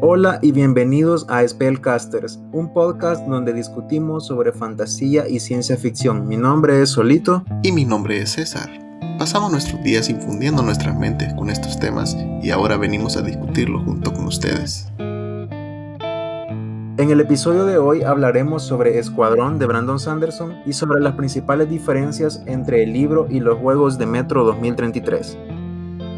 Hola y bienvenidos a Spellcasters, un podcast donde discutimos sobre fantasía y ciencia ficción. Mi nombre es Solito. Y mi nombre es César. Pasamos nuestros días infundiendo nuestras mentes con estos temas y ahora venimos a discutirlo junto con ustedes. En el episodio de hoy hablaremos sobre Escuadrón de Brandon Sanderson y sobre las principales diferencias entre el libro y los juegos de Metro 2033.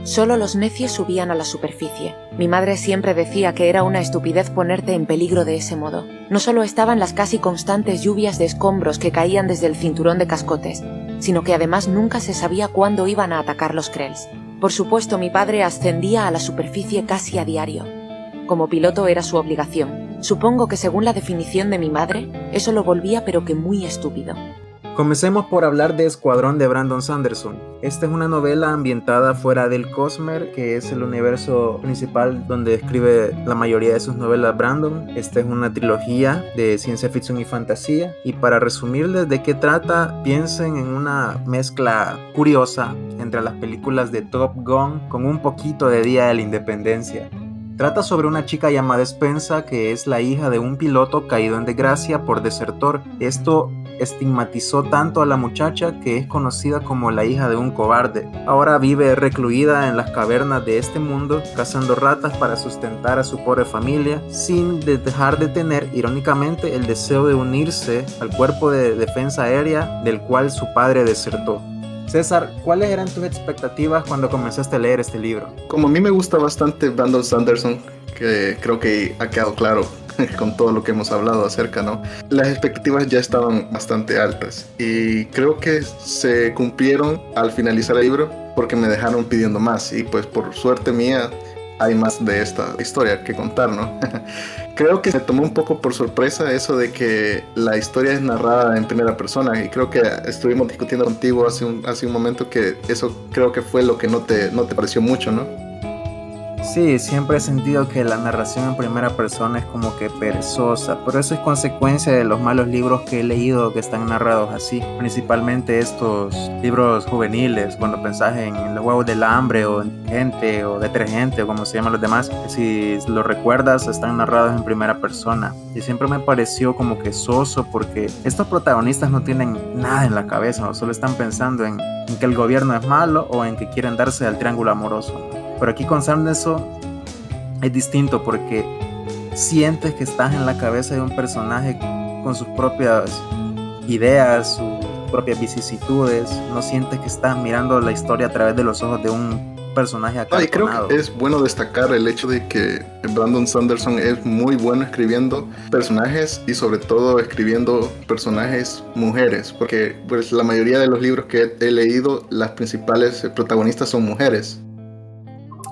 Solo los necios subían a la superficie. Mi madre siempre decía que era una estupidez ponerte en peligro de ese modo. No solo estaban las casi constantes lluvias de escombros que caían desde el cinturón de cascotes, sino que además nunca se sabía cuándo iban a atacar los Krells. Por supuesto, mi padre ascendía a la superficie casi a diario. Como piloto era su obligación. Supongo que según la definición de mi madre, eso lo volvía pero que muy estúpido. Comencemos por hablar de Escuadrón de Brandon Sanderson. Esta es una novela ambientada fuera del Cosmere, que es el universo principal donde escribe la mayoría de sus novelas Brandon. Esta es una trilogía de ciencia ficción y fantasía. Y para resumirles de qué trata, piensen en una mezcla curiosa entre las películas de Top Gun con un poquito de Día de la Independencia. Trata sobre una chica llamada Spensa, que es la hija de un piloto caído en desgracia por desertor. Esto estigmatizó tanto a la muchacha que es conocida como la hija de un cobarde. Ahora vive recluida en las cavernas de este mundo, cazando ratas para sustentar a su pobre familia, sin dejar de tener, irónicamente, el deseo de unirse al cuerpo de defensa aérea del cual su padre desertó. César, ¿cuáles eran tus expectativas cuando comenzaste a leer este libro? Como a mí me gusta bastante Brandon Sanderson, que creo que ha quedado claro con todo lo que hemos hablado acerca, ¿no? Las expectativas ya estaban bastante altas y creo que se cumplieron al finalizar el libro porque me dejaron pidiendo más y pues por suerte mía hay más de esta historia que contar, ¿no? Creo que me tomó un poco por sorpresa eso de que la historia es narrada en primera persona y creo que estuvimos discutiendo contigo hace un momento que eso creo que fue lo que no te pareció mucho, ¿no? Sí, siempre he sentido que la narración en primera persona es como que perezosa, pero eso es consecuencia de los malos libros que he leído que están narrados así, principalmente estos libros juveniles, cuando pensás en los Juegos del Hambre o en Gente o Detergente o como se llaman los demás, si lo recuerdas están narrados en primera persona y siempre me pareció como que soso porque estos protagonistas no tienen nada en la cabeza, ¿no? Solo están pensando en que el gobierno es malo o en que quieren darse al triángulo amoroso, ¿no? Pero aquí con Sanderson es distinto porque sientes que estás en la cabeza de un personaje con sus propias ideas, sus propias vicisitudes. No sientes que estás mirando la historia a través de los ojos de un personaje acartonado. Y creo que es bueno destacar el hecho de que Brandon Sanderson es muy bueno escribiendo personajes y sobre todo escribiendo personajes mujeres, porque pues la mayoría de los libros que he leído, las principales protagonistas son mujeres.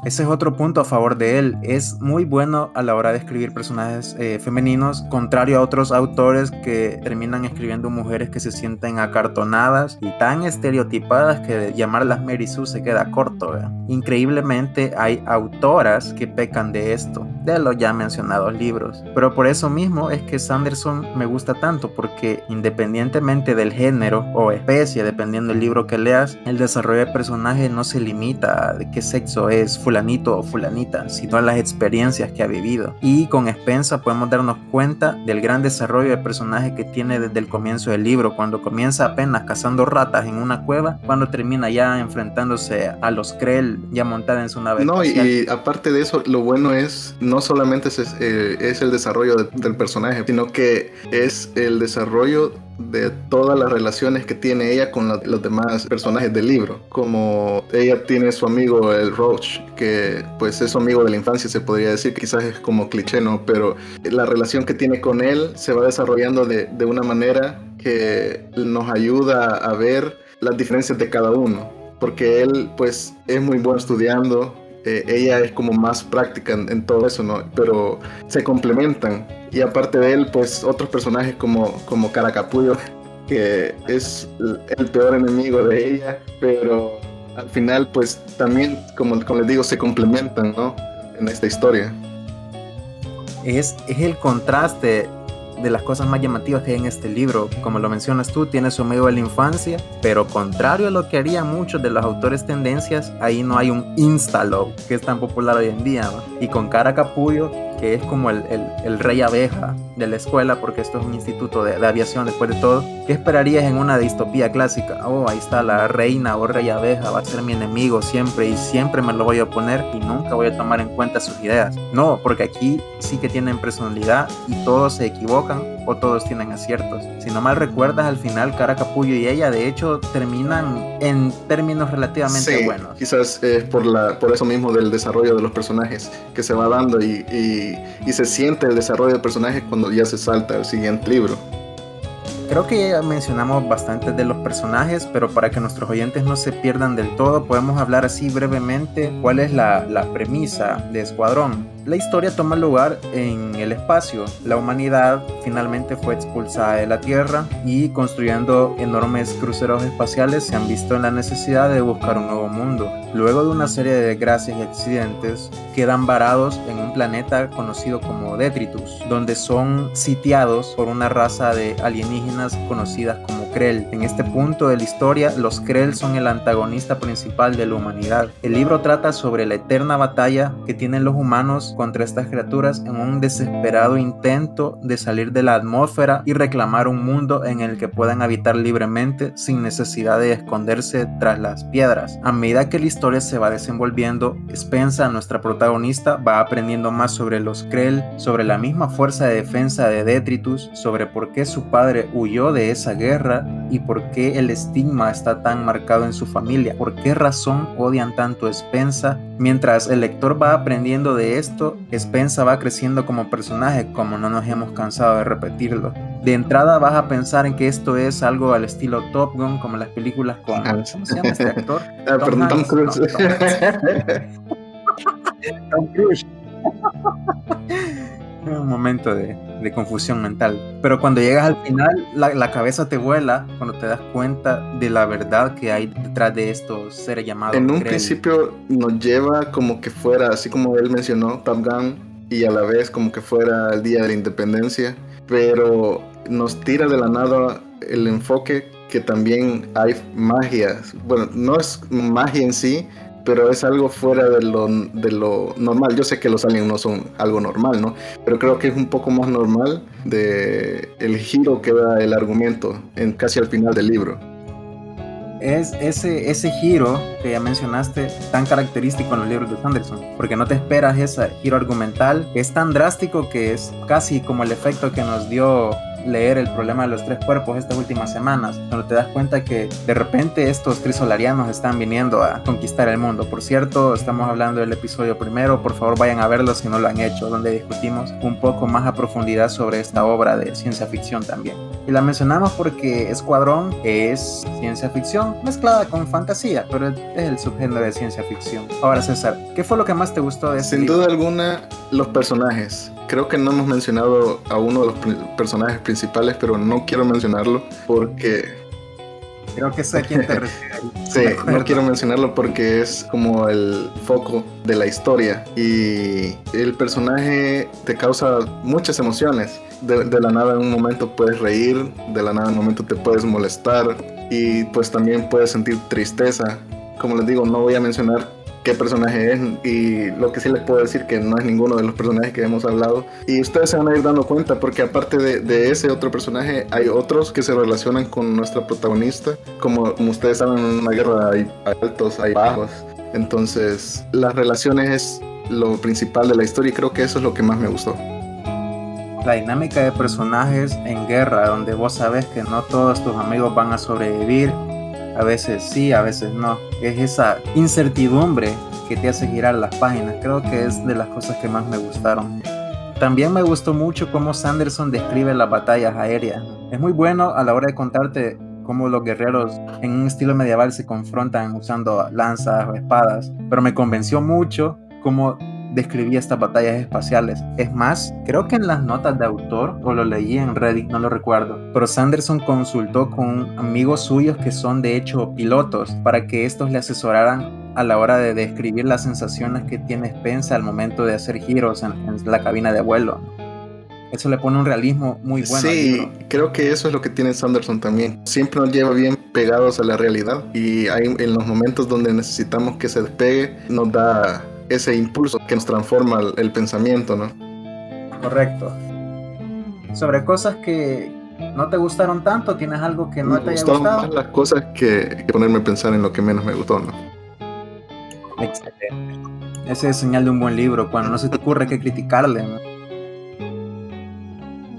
Ese es otro punto a favor de él. Es muy bueno a la hora de escribir personajes femeninos, contrario a otros autores que terminan escribiendo mujeres que se sienten acartonadas y tan estereotipadas que llamarlas Mary Sue se queda corto, ¿verdad? Increíblemente hay autoras que pecan de esto, de los ya mencionados libros. Pero por eso mismo es que Sanderson me gusta tanto, porque independientemente del género o especie, dependiendo del libro que leas, el desarrollo de personaje no se limita a de qué sexo es fulanito o fulanita, sino a las experiencias que ha vivido. Y con Spensa podemos darnos cuenta del gran desarrollo de personaje que tiene desde el comienzo del libro, cuando comienza apenas cazando ratas en una cueva, cuando termina ya enfrentándose a los Krell ya montada en su nave espacial. Y aparte de eso, lo bueno es, no solamente es el desarrollo del personaje, sino que es el desarrollo de todas las relaciones que tiene ella con los demás personajes del libro. Como ella tiene su amigo el Roach, que pues es su amigo de la infancia, se podría decir, quizás es como cliché, ¿no? Pero la relación que tiene con él se va desarrollando de una manera que nos ayuda a ver las diferencias de cada uno, porque él pues es muy bueno estudiando, ella es como más práctica en todo eso, ¿no? Pero se complementan. Y aparte de él, pues otros personajes como Caracapullo, que es el peor enemigo de ella, pero al final pues también, como les digo, se complementan, ¿no? En esta historia. Es el contraste de las cosas más llamativas que hay en este libro. Como lo mencionas tú, tiene su amigo de la infancia, pero contrario a lo que harían muchos de los autores tendencias, ahí no hay un instalove, que es tan popular hoy en día, ¿no? Y con Cara Capullo que es como el rey abeja de la escuela, porque esto es un instituto de aviación después de todo. ¿Qué esperarías en una distopía clásica? Oh, ahí está la reina o rey abeja, va a ser mi enemigo siempre y siempre me lo voy a oponer y nunca voy a tomar en cuenta sus ideas. No, porque aquí sí que tienen personalidad y todos se equivocan o todos tienen aciertos. Si no mal recuerdas, al final Cara Capullo y ella de hecho terminan en términos relativamente buenos. Quizás es por eso mismo del desarrollo de los personajes que se va dando y se siente el desarrollo del personaje cuando ya se salta al siguiente libro. Creo que ya mencionamos bastante de los personajes, pero para que nuestros oyentes no se pierdan del todo, podemos hablar así brevemente cuál es la premisa de Escuadrón. La historia toma lugar en el espacio. La humanidad finalmente fue expulsada de la Tierra y construyendo enormes cruceros espaciales se han visto en la necesidad de buscar un nuevo mundo. Luego de una serie de desgracias y accidentes, quedan varados en un planeta conocido como Detritus, donde son sitiados por una raza de alienígenas conocidas como Krell. En este punto de la historia, los Krell son el antagonista principal de la humanidad. El libro trata sobre la eterna batalla que tienen los humanos contra estas criaturas en un desesperado intento de salir de la atmósfera y reclamar un mundo en el que puedan habitar libremente sin necesidad de esconderse tras las piedras. A medida que la historia se va desenvolviendo, Spensa, nuestra protagonista, va aprendiendo más sobre los Krell, sobre la misma fuerza de defensa de Detritus, sobre por qué su padre huyó de esa guerra y por qué el estigma está tan marcado en su familia, por qué razón odian tanto a Spensa. Mientras el lector va aprendiendo de esto, Spensa va creciendo como personaje, como no nos hemos cansado de repetirlo. De entrada vas a pensar en que esto es algo al estilo Top Gun, como las películas con... ¿Cómo se llama este actor? Tom Cruise. Tom Cruise. Un momento de confusión mental. Pero cuando llegas al final, la cabeza te vuela cuando te das cuenta de la verdad que hay detrás de estos seres llamados En un Krell. principio nos lleva como que fuera, así como él mencionó, Top Gun, y a la vez como que fuera el Día de la Independencia, pero nos tira de la nada el enfoque que también hay magia. Bueno, no es magia en sí, pero es algo fuera de lo normal. Yo sé que los aliens no son algo normal, ¿no? Pero creo que es un poco más normal de el giro que da el argumento casi al final del libro. Es ese giro que ya mencionaste tan característico en los libros de Sanderson, porque no te esperas ese giro argumental. Es tan drástico que es casi como el efecto que nos dio leer El problema de los tres cuerpos estas últimas semanas, cuando te das cuenta que de repente estos trisolarianos están viniendo a conquistar el mundo. Por cierto, estamos hablando del episodio primero, por favor vayan a verlo si no lo han hecho, donde discutimos un poco más a profundidad sobre esta obra de ciencia ficción también. Y la mencionamos porque Escuadrón es ciencia ficción mezclada con fantasía, pero es el subgénero de ciencia ficción. Ahora, César, ¿qué fue lo que más te gustó de este libro? libro? Sin duda alguna, los personajes. Creo que no hemos mencionado a uno de los personajes principales, pero no quiero mencionarlo porque... Creo que sé a quién te refieres. Sí, no quiero mencionarlo porque es como el foco de la historia y el personaje te causa muchas emociones. De la nada en un momento puedes reír, de la nada en un momento te puedes molestar y pues también puedes sentir tristeza. Como les digo, no voy a mencionar qué personaje es y lo que sí les puedo decir que no es ninguno de los personajes que hemos hablado y ustedes se van a ir dando cuenta porque aparte de ese otro personaje hay otros que se relacionan con nuestra protagonista. Como ustedes saben, en una guerra hay altos, hay bajos, entonces las relaciones es lo principal de la historia y creo que eso es lo que más me gustó. La dinámica de personajes en guerra, donde vos sabes que no todos tus amigos van a sobrevivir, a veces sí, a veces no. Es esa incertidumbre que te hace girar las páginas. Creo que es de las cosas que más me gustaron. También me gustó mucho cómo Sanderson describe las batallas aéreas. Es muy bueno a la hora de contarte cómo los guerreros en un estilo medieval se confrontan usando lanzas o espadas. Pero me convenció mucho cómo describía estas batallas espaciales. Es más, creo que en las notas de autor, o lo leí en Reddit, no lo recuerdo, pero Sanderson consultó con amigos suyos que son de hecho pilotos para que estos le asesoraran a la hora de describir las sensaciones que tiene Spensa al momento de hacer giros en la cabina de vuelo. Eso le pone un realismo muy bueno. Sí, creo que eso es lo que tiene Sanderson también. Siempre nos lleva bien pegados a la realidad y hay en los momentos donde necesitamos que se despegue, nos da ese impulso que nos transforma el pensamiento, ¿no? Correcto. Sobre cosas que no te gustaron tanto, ¿tienes algo que no te haya gustaron gustado? más las cosas que ponerme a pensar en lo que menos me gustó, ¿no? Excelente. Ese es señal de un buen libro, cuando no se te ocurre que criticarle, ¿no?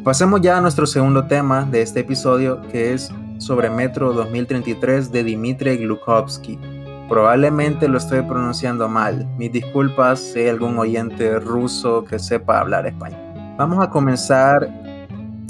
Pasemos ya a nuestro segundo tema de este episodio, que es sobre Metro 2033 de Dmitry Glukhovsky. Probablemente lo estoy pronunciando mal. Mis disculpas si hay algún oyente ruso que sepa hablar español. Vamos a comenzar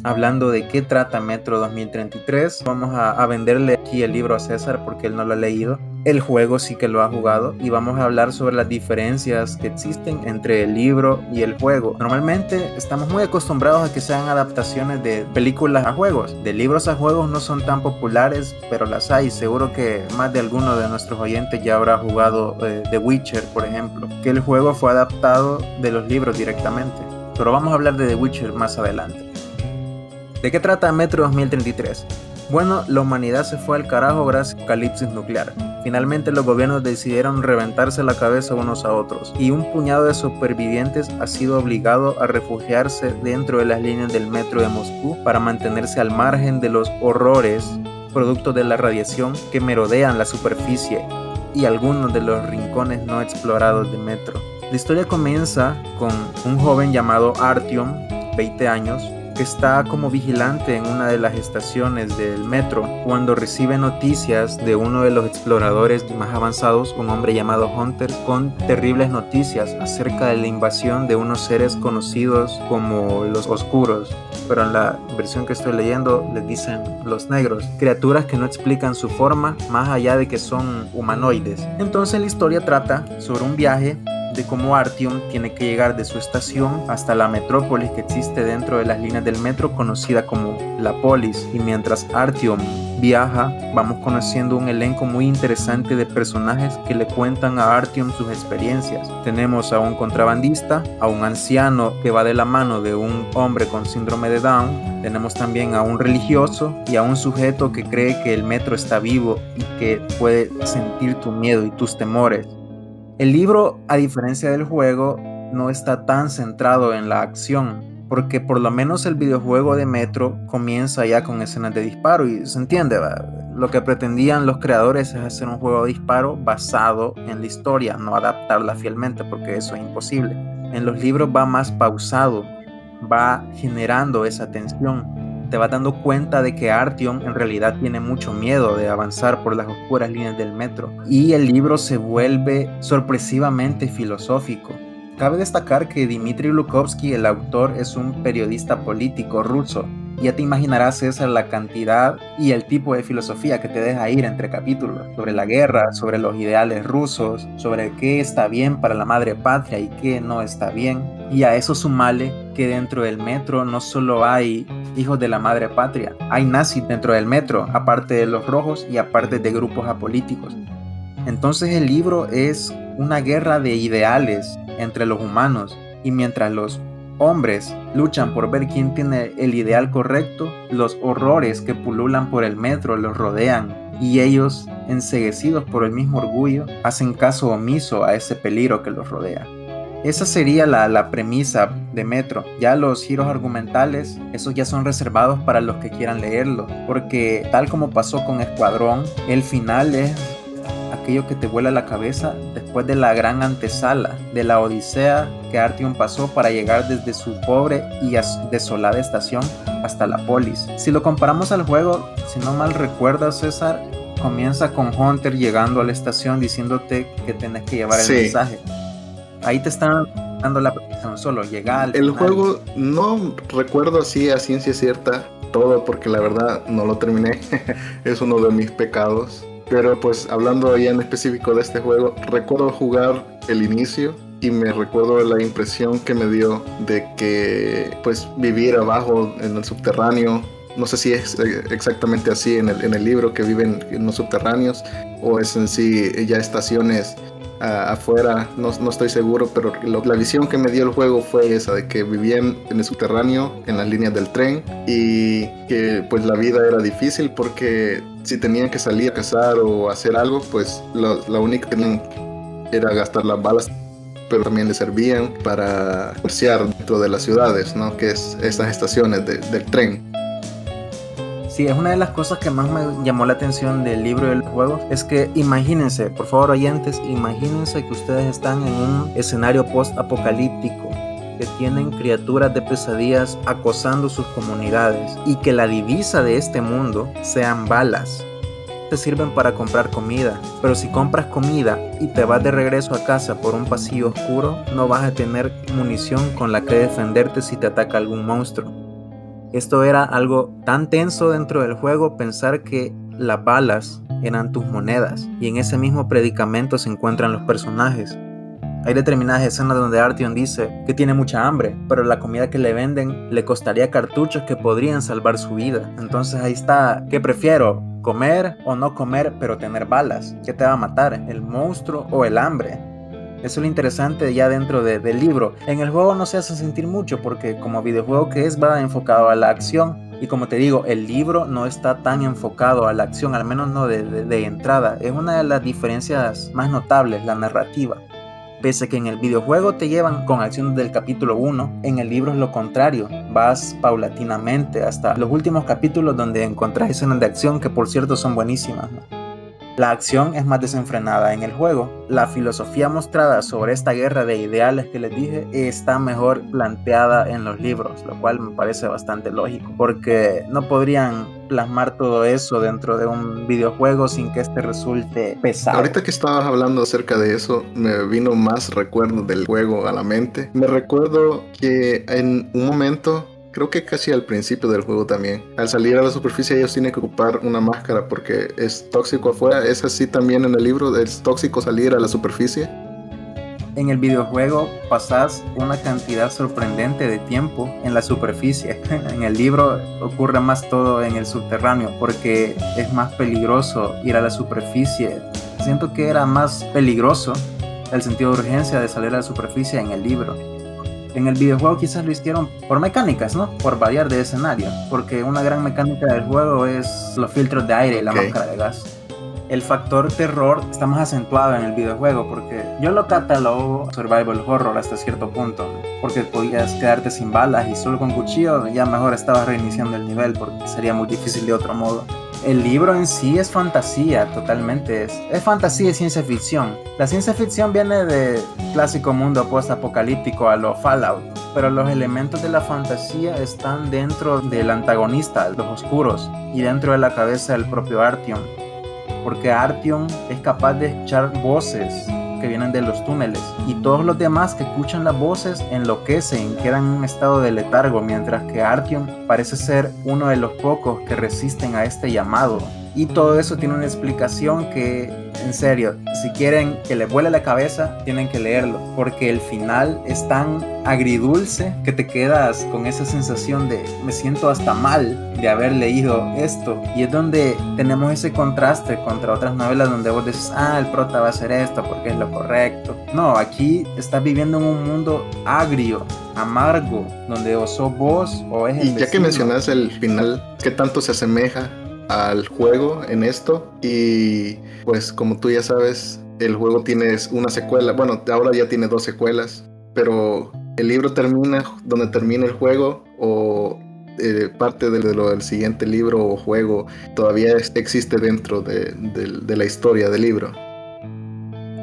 hablando de qué trata Metro 2033. Vamos a venderle aquí el libro a César porque él no lo ha leído. El juego sí que lo ha jugado y vamos a hablar sobre las diferencias que existen entre el libro y el juego. Normalmente estamos muy acostumbrados a que sean adaptaciones de películas a juegos. De libros a juegos no son tan populares, pero las hay. Seguro que más de alguno de nuestros oyentes ya habrá jugado The Witcher, por ejemplo, que el juego fue adaptado de los libros directamente. Pero vamos a hablar de The Witcher más adelante. ¿De qué trata Metro 2033? Bueno, la humanidad se fue al carajo gracias al apocalipsis nuclear. Finalmente los gobiernos decidieron reventarse la cabeza unos a otros y un puñado de supervivientes ha sido obligado a refugiarse dentro de las líneas del metro de Moscú para mantenerse al margen de los horrores producto de la radiación que merodean la superficie y algunos de los rincones no explorados de Metro. La historia comienza con un joven llamado Artyom, 20 años, que está como vigilante en una de las estaciones del metro cuando recibe noticias de uno de los exploradores más avanzados, un hombre llamado Hunter, con terribles noticias acerca de la invasión de unos seres conocidos como los oscuros, pero en la versión que estoy leyendo les dicen los negros, criaturas que no explican su forma más allá de que son humanoides. Entonces la historia trata sobre un viaje de cómo Artyom tiene que llegar de su estación hasta la metrópolis que existe dentro de las líneas del metro conocida como la Polis, y mientras Artyom viaja vamos conociendo un elenco muy interesante de personajes que le cuentan a Artyom sus experiencias. Tenemos a un contrabandista, a un anciano que va de la mano de un hombre con síndrome de Down, tenemos también a un religioso y a un sujeto que cree que el metro está vivo y que puede sentir tu miedo y tus temores. El libro, a diferencia del juego, no está tan centrado en la acción, porque por lo menos el videojuego de Metro comienza ya con escenas de disparo y se entiende, ¿verdad? Lo que pretendían los creadores es hacer un juego de disparo basado en la historia, no adaptarla fielmente, porque eso es imposible. En los libros va más pausado, va generando esa tensión. Te vas dando cuenta de que Artyom en realidad tiene mucho miedo de avanzar por las oscuras líneas del metro y el libro se vuelve sorpresivamente filosófico. Cabe destacar que Dmitry Glukhovsky, el autor, es un periodista político ruso. Ya te imaginarás, César, la cantidad y el tipo de filosofía que te deja ir entre capítulos, sobre la guerra, sobre los ideales rusos, sobre qué está bien para la madre patria y qué no está bien. Y a eso sumale que dentro del metro no solo hay hijos de la madre patria, hay nazis dentro del metro, aparte de los rojos y aparte de grupos apolíticos. Entonces el libro es una guerra de ideales entre los humanos, y mientras los hombres luchan por ver quién tiene el ideal correcto, los horrores que pululan por el metro los rodean y ellos, enceguecidos por el mismo orgullo, hacen caso omiso a ese peligro que los rodea. Esa sería la premisa de Metro. Ya los giros argumentales, esos ya son reservados para los que quieran leerlo, porque tal como pasó con Escuadrón, el final es aquello que te vuela la cabeza después de la gran antesala de la odisea que Artyom pasó para llegar desde su pobre y desolada estación hasta la Polis. Si lo comparamos al juego, si no mal recuerdas, César, comienza con Hunter llegando a la estación diciéndote que tenés que llevar el mensaje. Ahí te están dando la presión, solo llega al El final. juego no recuerdo así a ciencia cierta todo, porque la verdad no lo terminé. Es uno de mis pecados. Pero pues hablando ya en específico de este juego, recuerdo jugar el inicio y me recuerdo la impresión que me dio de que pues vivir abajo en el subterráneo, no sé si es exactamente así en el libro, que viven en los subterráneos, o es en sí ya estaciones afuera, no estoy seguro, pero la visión que me dio el juego fue esa, de que vivían en el subterráneo, en las líneas del tren, y que pues la vida era difícil porque si tenían que salir a cazar o hacer algo, pues la única que tenían era gastar las balas pero también le servían para comerciar dentro de las ciudades, ¿no? Que es estas estaciones del tren. Sí, es una de las cosas que más me llamó la atención del libro y del juego, es que imagínense, por favor oyentes, imagínense que ustedes están en un escenario post-apocalíptico, que tienen criaturas de pesadillas acosando sus comunidades y que la divisa de este mundo sean balas. Te sirven para comprar comida, pero si compras comida y te vas de regreso a casa por un pasillo oscuro, no vas a tener munición con la que defenderte si te ataca algún monstruo. Esto era algo tan tenso dentro del juego, pensar que las balas eran tus monedas, y en ese mismo predicamento se encuentran los personajes. Hay determinadas escenas donde Artyom dice que tiene mucha hambre, pero la comida que le venden le costaría cartuchos que podrían salvar su vida. Entonces ahí está, ¿qué prefiero? ¿Comer o no comer pero tener balas? ¿Qué te va a matar? ¿El monstruo o el hambre? Eso es lo interesante ya dentro del libro. En el juego no se hace sentir mucho porque como videojuego que es, va enfocado a la acción. Y como te digo, el libro no está tan enfocado a la acción, al menos no de entrada. Es una de las diferencias más notables, la narrativa. Pese a que en el videojuego te llevan con acción del capítulo 1, en el libro es lo contrario. Vas paulatinamente hasta los últimos capítulos donde encontrás escenas de acción que por cierto son buenísimas, ¿no? La acción es más desenfrenada en el juego. La filosofía mostrada sobre esta guerra de ideales que les dije está mejor planteada en los libros, lo cual me parece bastante lógico, porque no podrían plasmar todo eso dentro de un videojuego sin que este resulte pesado. Ahorita que estabas hablando acerca de eso, me vino más recuerdos del juego a la mente. Me recuerdo que en un momento, creo que casi al principio del juego también, al salir a la superficie ellos tienen que ocupar una máscara porque es tóxico afuera. ¿Es así también en el libro? ¿Es tóxico salir a la superficie? En el videojuego pasás una cantidad sorprendente de tiempo en la superficie. En el libro ocurre más todo en el subterráneo porque es más peligroso ir a la superficie. Siento que era más peligroso el sentido de urgencia de salir a la superficie en el libro. En el videojuego quizás lo hicieron por mecánicas, ¿no? Por variar de escenario. Porque una gran mecánica del juego es los filtros de aire y la máscara de gas. El factor terror está más acentuado en el videojuego porque yo lo catalogo survival horror hasta cierto punto, porque podías quedarte sin balas y solo con cuchillo ya mejor estabas reiniciando el nivel porque sería muy difícil de otro modo. El libro en sí es fantasía, totalmente es fantasía y ciencia ficción. La ciencia ficción viene de clásico mundo post-apocalíptico a lo Fallout, pero los elementos de la fantasía están dentro del antagonista, los oscuros, y dentro de la cabeza del propio Artyom. Porque Artyom es capaz de escuchar voces que vienen de los túneles y todos los demás que escuchan las voces enloquecen, quedan en un estado de letargo, mientras que Artyom parece ser uno de los pocos que resisten a este llamado. Y todo eso tiene una explicación que, en serio, si quieren que les vuele la cabeza, tienen que leerlo, porque el final es tan agridulce que te quedas con esa sensación de me siento hasta mal de haber leído esto. Y es donde tenemos ese contraste contra otras novelas donde vos decís, el prota va a hacer esto porque es lo correcto. No, aquí estás viviendo en un mundo agrio, amargo, donde o sos vos o es el vecino. Ya que mencionas el final, ¿qué tanto se asemeja al juego en esto? Y pues como tú ya sabes, el juego tiene una secuela, bueno, ahora ya tiene 2 secuelas, pero el libro termina donde termina el juego, o parte de lo del siguiente libro o juego todavía existe dentro de la historia del libro.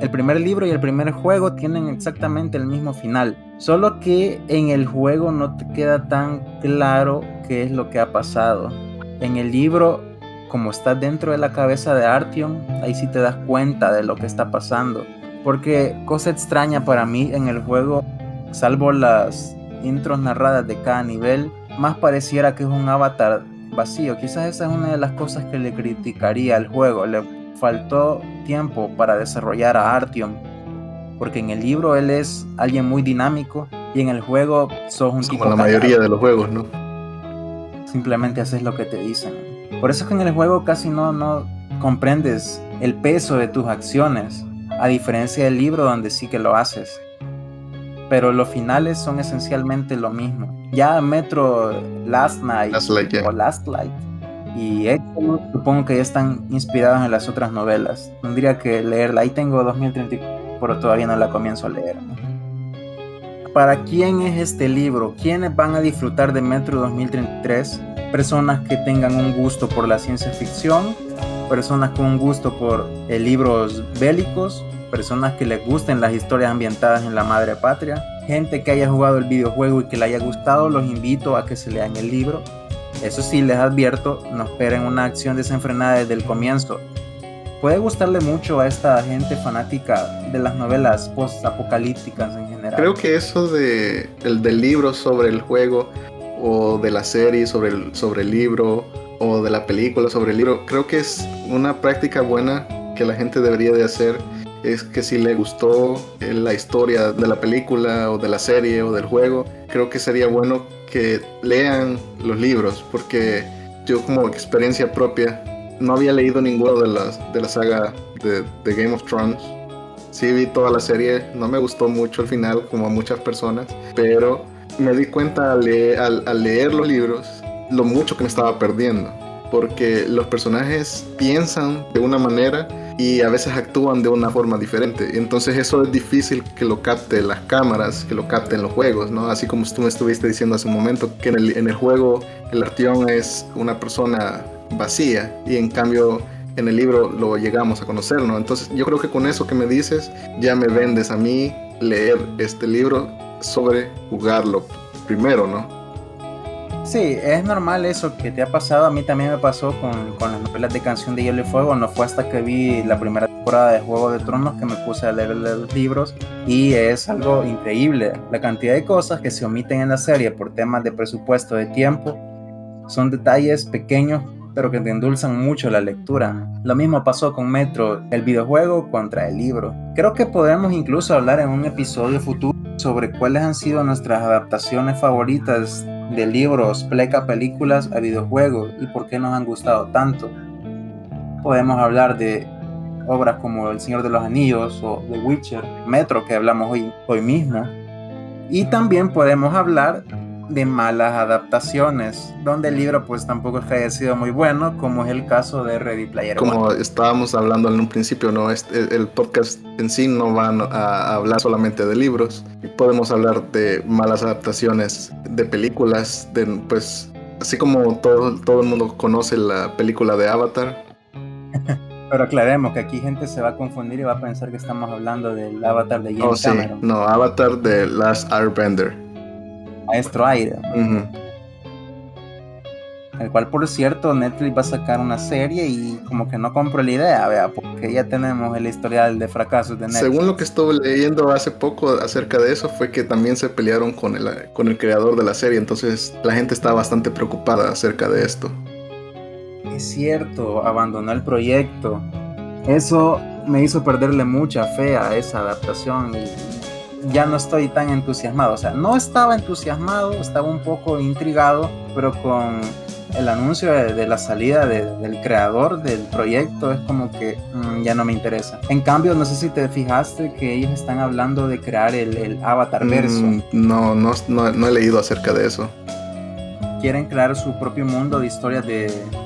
El primer libro y el primer juego tienen exactamente el mismo final, solo que en el juego no te queda tan claro qué es lo que ha pasado. En el libro, como estás dentro de la cabeza de Artyom, ahí sí te das cuenta de lo que está pasando. Porque cosa extraña para mí en el juego, salvo las intros narradas de cada nivel, más pareciera que es un avatar vacío. Quizás esa es una de las cosas que le criticaría al juego. Le faltó tiempo para desarrollar a Artyom, porque en el libro él es alguien muy dinámico y en el juego sos un tipo como la mayoría de los juegos, ¿no? Simplemente haces lo que te dicen. Por eso es que en el juego casi no comprendes el peso de tus acciones, a diferencia del libro donde sí que lo haces. Pero los finales son esencialmente lo mismo. Ya Metro Last Light yeah. O Last Light y Exodus supongo que ya están inspirados en las otras novelas. Tendría que leerla. Ahí tengo 2034, pero todavía no la comienzo a leer. ¿Para quién es este libro? ¿Quiénes van a disfrutar de Metro 2033? Personas que tengan un gusto por la ciencia ficción, personas con un gusto por libros bélicos, personas que les gusten las historias ambientadas en la madre patria, gente que haya jugado el videojuego y que le haya gustado. Los invito a que se lean el libro. Eso sí, les advierto, no esperen una acción desenfrenada desde el comienzo. Puede gustarle mucho a esta gente fanática de las novelas post-apocalípticas en general. Creo que eso del libro sobre el juego, o de la serie sobre el libro, o de la película sobre el libro, creo que es una práctica buena que la gente debería de hacer. Es que si le gustó la historia de la película o de la serie o del juego, creo que sería bueno que lean los libros, porque yo, como experiencia propia, no había leído ninguno de la saga de Game of Thrones. Sí vi toda la serie, no me gustó mucho el final, como a muchas personas, pero me di cuenta al leer los libros lo mucho que me estaba perdiendo, porque los personajes piensan de una manera y a veces actúan de una forma diferente. Entonces eso es difícil que lo capte las cámaras, que lo capten los juegos, ¿no? Así como tú me estuviste diciendo hace un momento, que en el juego el Artyom es una persona vacía, y en cambio en el libro lo llegamos a conocer, ¿no? Entonces yo creo que con eso que me dices ya me vendes a mí leer este libro sobre jugarlo primero, ¿no? Sí, es normal eso que te ha pasado. A mí también me pasó con las novelas de Canción de Hielo y Fuego. No fue hasta que vi la primera temporada de Juego de Tronos que me puse a leer los libros, y es algo increíble la cantidad de cosas que se omiten en la serie por temas de presupuesto, de tiempo. Son detalles pequeños pero que te endulzan mucho la lectura. Lo mismo pasó con Metro, el videojuego contra el libro. Creo que podremos incluso hablar en un episodio futuro sobre cuáles han sido nuestras adaptaciones favoritas de libros, pleca películas a videojuegos y por qué nos han gustado tanto. Podemos hablar de obras como El Señor de los Anillos o The Witcher, Metro, que hablamos hoy mismo. Y también podemos hablar de malas adaptaciones, donde el libro pues tampoco es que haya sido muy bueno, como es el caso de Ready Player One. Como estábamos hablando en un principio, ¿no? El podcast en sí no va a hablar solamente de libros. Podemos hablar de malas adaptaciones de películas, pues así como todo el mundo conoce la película de Avatar. Pero aclaremos que aquí gente se va a confundir y va a pensar que estamos hablando del Avatar de James Cameron. No, Avatar de Last Airbender. Maestro Aire. Uh-huh. El cual, por cierto, Netflix va a sacar una serie y como que no compro la idea, vea, porque ya tenemos el historial de fracasos de Netflix. Según lo que estuve leyendo hace poco acerca de eso, fue que también se pelearon con el creador de la serie, entonces la gente está bastante preocupada acerca de esto. Es cierto, abandonó el proyecto. Eso me hizo perderle mucha fe a esa adaptación y ya no estoy tan entusiasmado. O sea, no estaba entusiasmado, estaba un poco intrigado, pero con el anuncio de la salida del creador del proyecto es como que ya no me interesa. En cambio, no sé si te fijaste que ellos están hablando de crear el Avatar verso. No he leído acerca de eso. Quieren crear su propio mundo de historias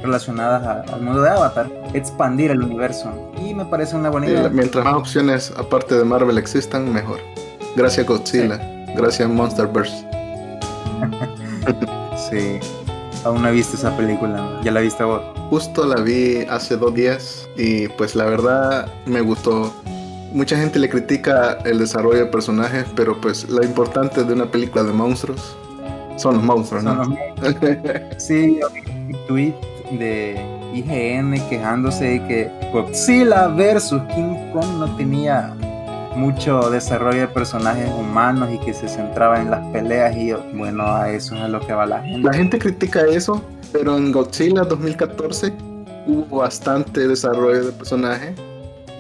relacionadas al mundo de Avatar, expandir el universo, y me parece una buena idea. Mientras más opciones aparte de Marvel existan, mejor. Gracias Godzilla, sí. Gracias Monsterverse. Sí, aún no he visto esa película. ¿Ya la viste vos? Justo la vi hace 2 días y pues la verdad me gustó. Mucha gente le critica el desarrollo de personajes, pero pues lo importante de una película de monstruos son los monstruos, ¿no? Sí, un tweet de IGN quejándose de que Godzilla vs King Kong no tenía mucho desarrollo de personajes humanos y que se centraba en las peleas, y bueno, a eso es a lo que va la gente. La gente critica eso, pero en Godzilla 2014 hubo bastante desarrollo de personaje,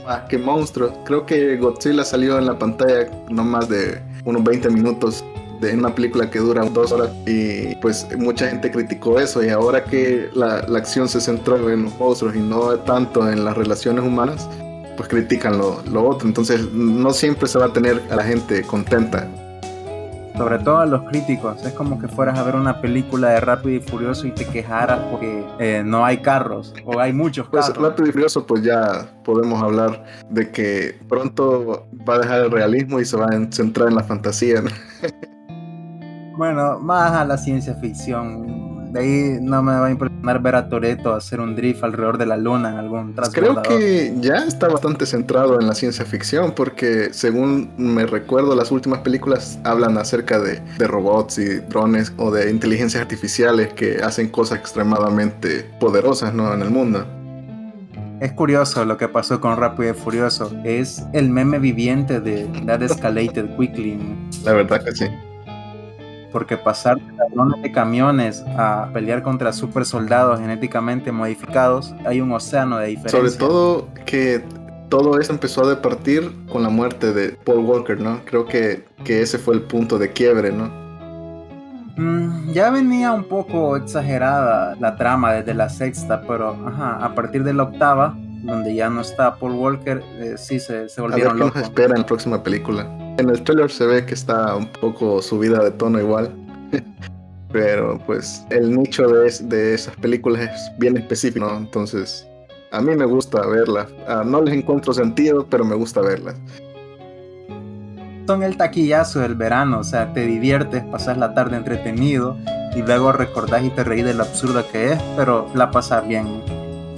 más que monstruos. Creo que Godzilla salió en la pantalla no más de unos 20 minutos de una película que dura 2 horas, y pues mucha gente criticó eso, y ahora que la acción se centró en los monstruos y no tanto en las relaciones humanas, pues critican lo otro. Entonces no siempre se va a tener a la gente contenta. sobre todo a los críticos. Es como que fueras a ver una película de Rápido y Furioso y te quejaras porque no hay carros o hay muchos Pues carros. Rápido y Furioso, pues ya podemos hablar de que pronto va a dejar el realismo y se va a centrar en la fantasía, ¿no? Bueno, más a la ciencia ficción. De ahí no me va a impresionar ver a Toretto hacer un drift alrededor de la luna en algún Creo transbordador. que ya está bastante centrado en la ciencia ficción porque según me recuerdo las últimas películas hablan acerca de robots y drones o de inteligencias artificiales que hacen cosas extremadamente poderosas, ¿no? En el mundo. Es curioso lo que pasó con Rápido y Furioso. Es el meme viviente de That Escalated Quickly. La verdad que sí. Porque pasar de ladrones de camiones a pelear contra super soldados genéticamente modificados, hay un océano de diferencia. Sobre todo que todo eso empezó a departir con la muerte de Paul Walker, ¿no? Creo que ese fue el punto de quiebre, ¿no? Ya venía un poco exagerada la trama desde la sexta, pero a partir de la octava, donde ya no está Paul Walker, sí se volvieron a ver qué locos. nos espera en la próxima película. En el trailer se ve que está un poco subida de tono igual. Pero pues el nicho de esas películas es bien específico, ¿no? Entonces a mí me gusta verlas. No les encuentro sentido, pero me gusta verlas. Son el taquillazo del verano, o sea, te diviertes, pasas la tarde entretenido y luego recordás y te reís de lo absurdo que es, pero la pasas bien.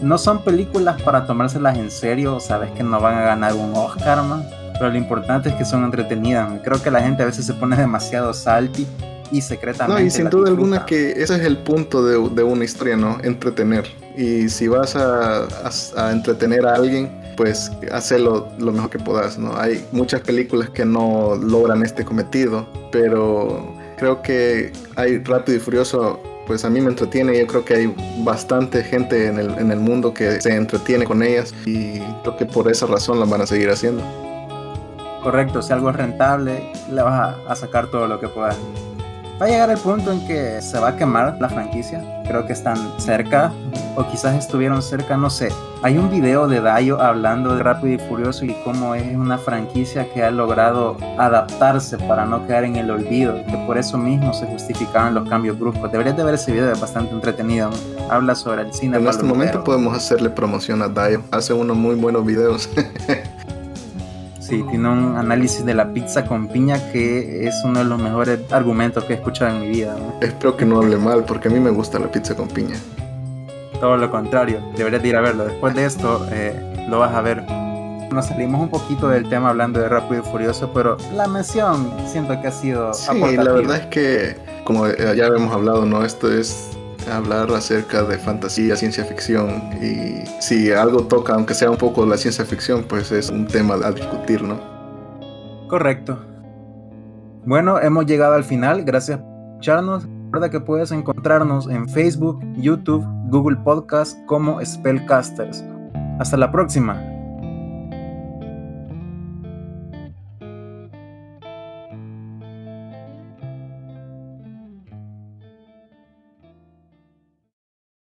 No son películas para tomárselas en serio, sabes que no van a ganar un Oscar, man, pero lo importante es que son entretenidas. Creo que la gente a veces se pone demasiado salty y secretamente. No, y sin duda alguna que ese es el punto de una historia, ¿no? Entretener. Y si vas a entretener a alguien, pues hazlo lo mejor que puedas, ¿no? Hay muchas películas que no logran este cometido, pero creo que hay Rápido y Furioso, pues a mí me entretiene. Yo creo que hay bastante gente en el mundo que se entretiene con ellas y creo que por esa razón las van a seguir haciendo. Correcto, si algo es rentable, le vas a sacar todo lo que puedas. Va a llegar el punto en que se va a quemar la franquicia. Creo que están cerca, o quizás estuvieron cerca, no sé. Hay un video de Dayo hablando de Rápido y Furioso y cómo es una franquicia que ha logrado adaptarse para no quedar en el olvido, que por eso mismo se justificaban los cambios bruscos. Deberías de ver ese video, es bastante entretenido, ¿no? Habla sobre el cine. En este momento podemos hacerle promoción a Dayo. Hace unos muy buenos videos. Sí, tiene un análisis de la pizza con piña que es uno de los mejores argumentos que he escuchado en mi vida, ¿no? Espero que no hable mal, porque a mí me gusta la pizza con piña. Todo lo contrario, deberías de ir a verlo. Después de esto, lo vas a ver. Nos salimos un poquito del tema hablando de Rápido y Furioso, pero la mención siento que ha sido aportativa. La verdad es que, como ya habíamos hablado, ¿no? Esto es hablar acerca de fantasía, ciencia ficción, y si algo toca, aunque sea un poco la ciencia ficción, pues es un tema a discutir, ¿no? Correcto. Bueno, hemos llegado al final. Gracias por escucharnos. Recuerda que puedes encontrarnos en Facebook, YouTube, Google Podcast como Spellcasters. Hasta la próxima.